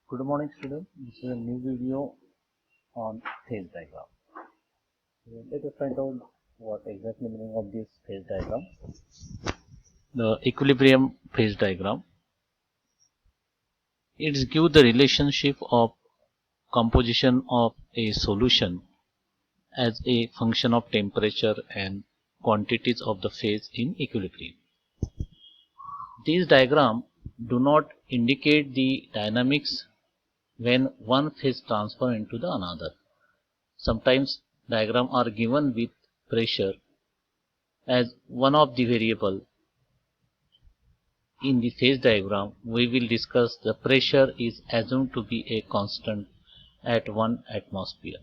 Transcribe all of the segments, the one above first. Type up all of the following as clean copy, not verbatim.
Good morning, students. This is a new video on phase diagram. Let us find out what exactly meaning of this phase diagram. The equilibrium phase diagram. It gives the relationship of composition of a solution as a function of temperature and quantities of the phase in equilibrium. These diagrams do not indicate the dynamics when one phase transfers into the another. Sometimes diagrams are given with pressure as one of the variable. In the phase diagram, we will discuss the pressure is assumed to be a constant at 1 atmosphere.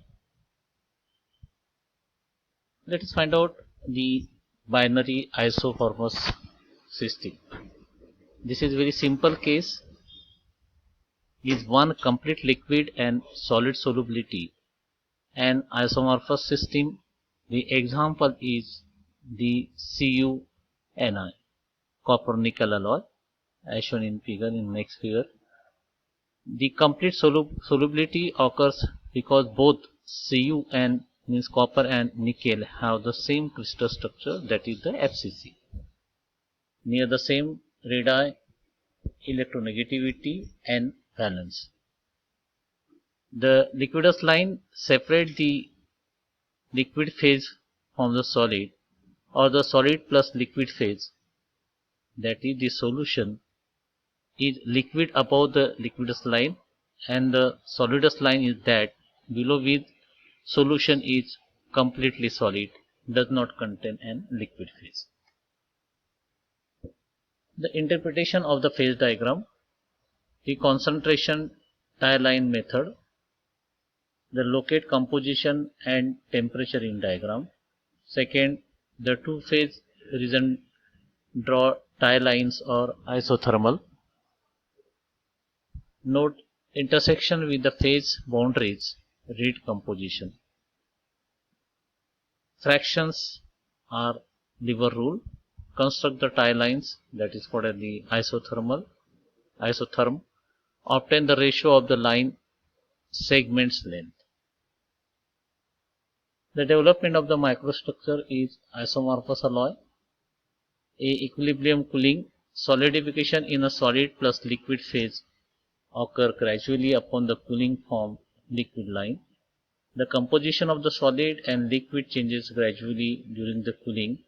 Let us find out the binary isoformous system. This is very simple case. Is one complete liquid and solid solubility and isomorphous system. The example is the CuNi, copper nickel alloy, as shown in figure in next figure. The complete solubility occurs because both Cu and means copper and nickel have the same crystal structure, that is the FCC, near the same radii, electronegativity and valence. The liquidus line separates the liquid phase from the solid, or the solid plus liquid phase, that is the solution is liquid above the liquidus line and the solidus line is that below which solution is completely solid, does not contain an liquid phase. The interpretation of the phase diagram, the concentration tie line method, the locate composition and temperature in diagram. Second, the two phase region draw tie lines or isothermal. Note intersection with the phase boundaries, read composition. Fractions are lever rule. Construct the tie lines, that is called as the isotherm. Obtain the ratio of the line segments length. The development of the microstructure is isomorphous alloy. A equilibrium cooling, solidification in a solid plus liquid phase occur gradually upon the cooling form liquid line. The composition of the solid and liquid changes gradually during the cooling,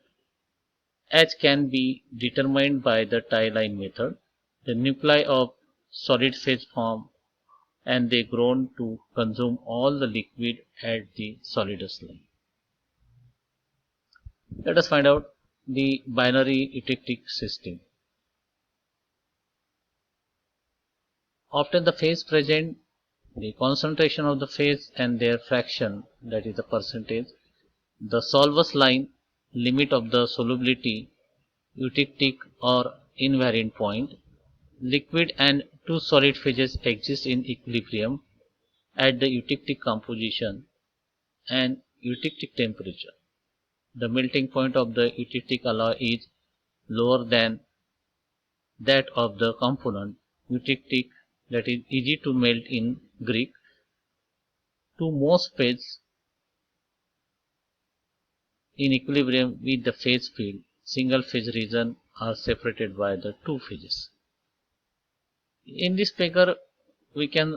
as can be determined by the tie line method. The nuclei of solid phase form and they grown to consume all the liquid at the solidus line. Let us find out the binary eutectic system. Often the phase present, the concentration of the phase and their fraction, that is the percentage, the solvus line, limit of the solubility, eutectic or invariant point, liquid and two solid phases exist in equilibrium at the eutectic composition and eutectic temperature. The melting point of the eutectic alloy is lower than that of the component eutectic, that is easy to melt in Greek. Two most phases in equilibrium with the phase field, single phase region are separated by the two phases. In this figure we can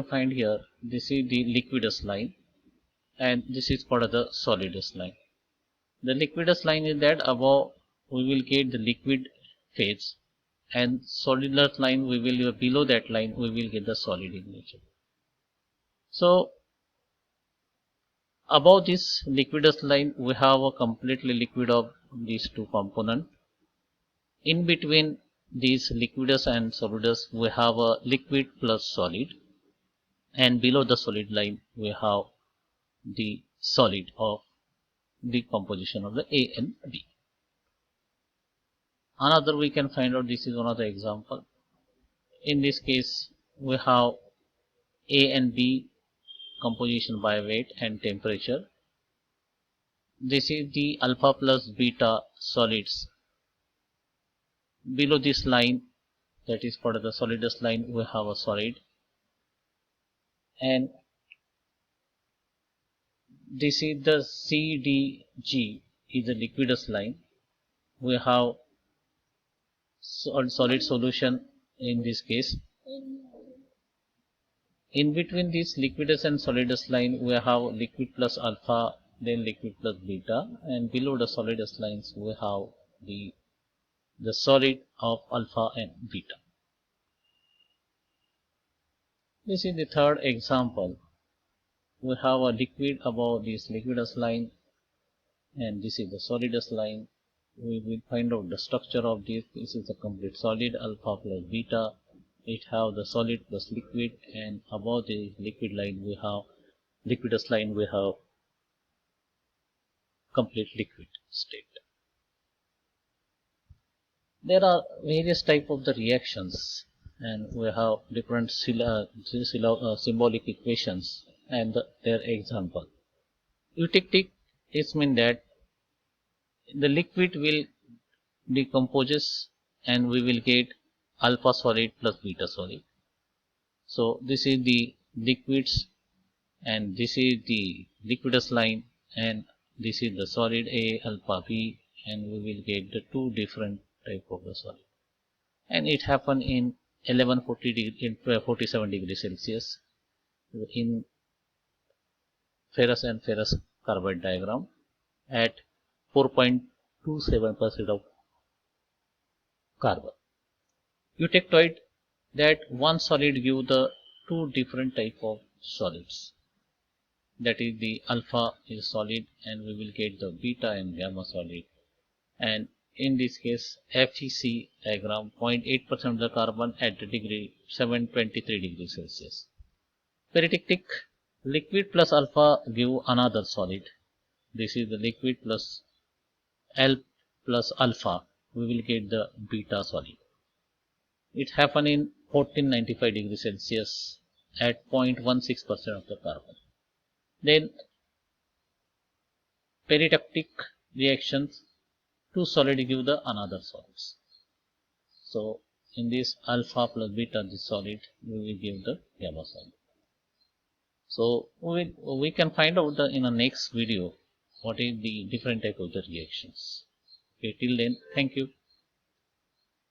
find here, this is the liquidus line and this is called the solidus line. The liquidus line is that above we will get the liquid phase and solidus line we will below that line we will get the solid in nature. So above this liquidus line we have a completely liquid of these two components. In between these liquidus and solidus we have a liquid plus solid, and below the solid line we have the solid of the composition of the A and B. Another we can find out, this is another example. In this case we have A and B composition by weight and temperature. This is the alpha plus beta solids. Below this line, that is called the solidus line, we have a solid. and this is the CDG is the liquidus line. We have solid solution in this case. In between this liquidus and solidus line, we have liquid plus alpha, then liquid plus beta, and below the solidus lines, we have the solid of alpha and beta. This is the third example. We have a liquid above this liquidus line, and this is the solidus line. We will find out the structure of this. This is a complete solid, alpha plus beta. It have the solid plus liquid, and above the liquid line we have liquidus line, we have complete liquid state. There are various type of the reactions, and we have different symbolic equations and their example. Eutectic is mean that the liquid will decomposes and we will get alpha solid plus beta solid. So this is the liquids, and this is the liquidus line, and this is the solid A, alpha B, and we will get the two different type of the solid. And it happened in 47 degrees Celsius in ferrous and ferrous carbide diagram at 4.27% of carbon. Eutectoid, that one solid give the two different type of solids. That is the alpha is solid, and we will get the beta and gamma solid. And in this case, FEC diagram, 0.8% of the carbon at the degree 723 degrees Celsius. Peritectic, liquid plus alpha give another solid. This is the liquid plus L plus alpha. We will get the beta solid. It happened in 1495 degrees Celsius at 0.16% of the carbon. Then peritectic reactions, two solid give the another solids. So in this alpha plus beta, this solid, we will give the gamma solid. So we can find out in the next video what is the different type of the reactions. Okay, till then, thank you.